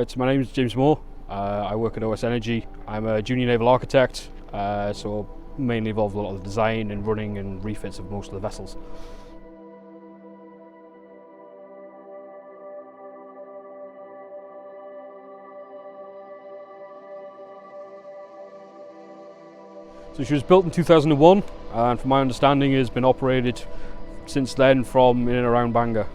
My name is Ynys Môn. I work at OS Energy. I'm a junior naval architect, so mainly involved with a lot of the design and running and refits of most of the vessels. So she was built in 2001, and from my understanding has been operated since then from in and around Bangor.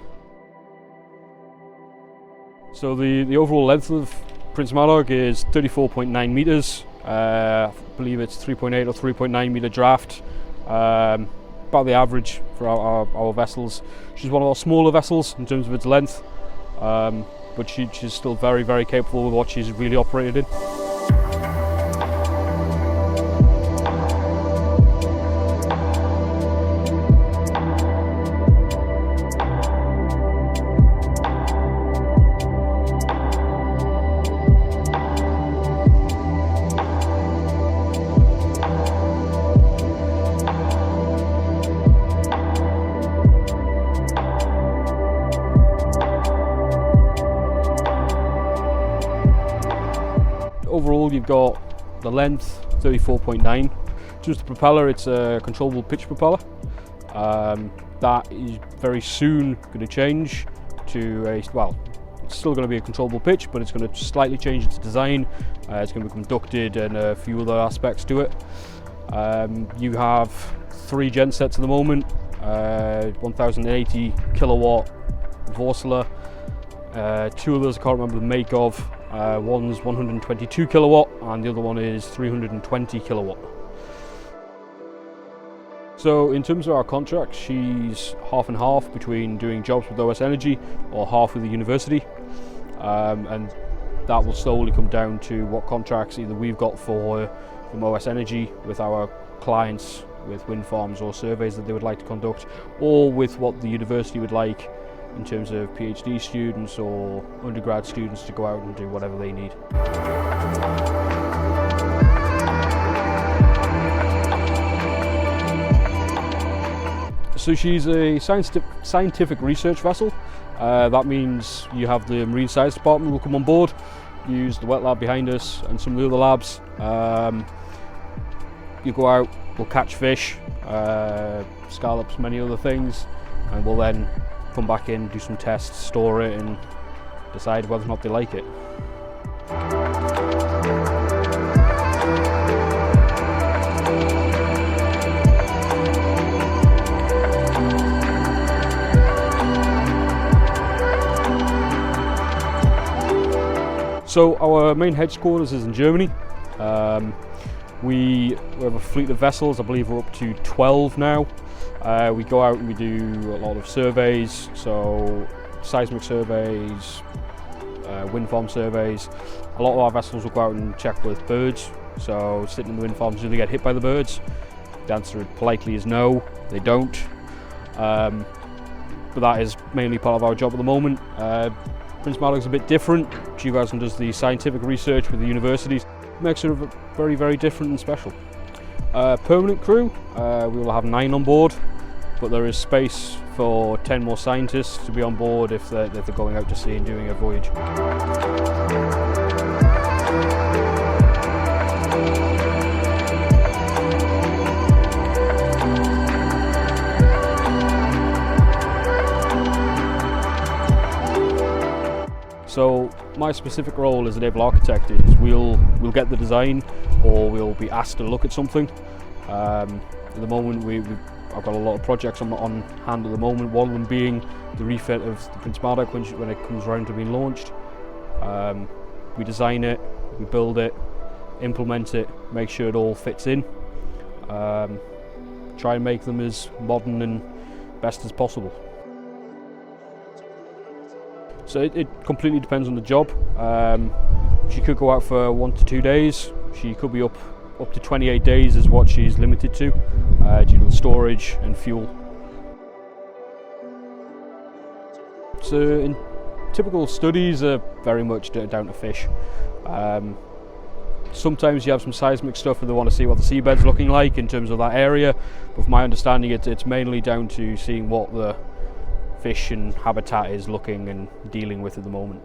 So the overall length of Prince Madog is 34.9 metres. I believe it's 3.8 or 3.9 metre draft. About the average for our vessels. She's one of our smaller vessels in terms of its length, but she's still very, very capable with what she's really operated in. Overall, you've got the length 34.9. Just the propeller, it's a controllable pitch propeller. That is very soon going to change to it's still going to be a controllable pitch, but it's going to slightly change its design. It's going to become ducted and a few other aspects to it. You have 3 gensets at the moment, 1080 kilowatt Vorseler, 2 others I can't remember the make of. One's 122 kilowatt and the other one is 320 kilowatt. So in terms of our contract, she's half and half between doing jobs with OS Energy or half with the university, and that will slowly come down to what contracts either we've got from OS Energy with our clients with wind farms or surveys that they would like to conduct, or with what the university would like in terms of PhD students or undergrad students to go out and do whatever they need. So she's a scientific research vessel. That means you have the marine science department will come on board, use the wet lab behind us and some of the other labs. You go out, we'll catch fish, scallops, many other things, and we'll then come back in, do some tests, store it and decide whether or not they like it. So our main headquarters is in Germany. We have a fleet of vessels. I believe we're up to 12 now. We go out and we do a lot of surveys, so seismic surveys, wind farm surveys. A lot of our vessels will go out and check with birds, so sitting in the wind farms, do they get hit by the birds? The answer politely is no, they don't. But that is mainly part of our job at the moment. Prince Madog is a bit different. She goes and does the scientific research with the universities. Makes her very, very different and special. Permanent crew, we will have 9 on board, but there is space for 10 more scientists to be on board if they're going out to sea and doing a voyage. So my specific role as a naval architect is we'll get the design, or we'll be asked to look at something. At the moment I've got a lot of projects on hand at the moment, one of them being the refit of the Prince Madog when it comes around to being launched. We design it, we build it, implement it, make sure it all fits in, try and make them as modern and best as possible. So it completely depends on the job. She could go out for 1 to 2 days. She could be up to 28 days is what she's limited to, due to the storage and fuel. So in typical studies are very much down to fish. Sometimes you have some seismic stuff where they want to see what the seabed's looking like in terms of that area, but from my understanding it's mainly down to seeing what the fish and habitat is looking and dealing with at the moment.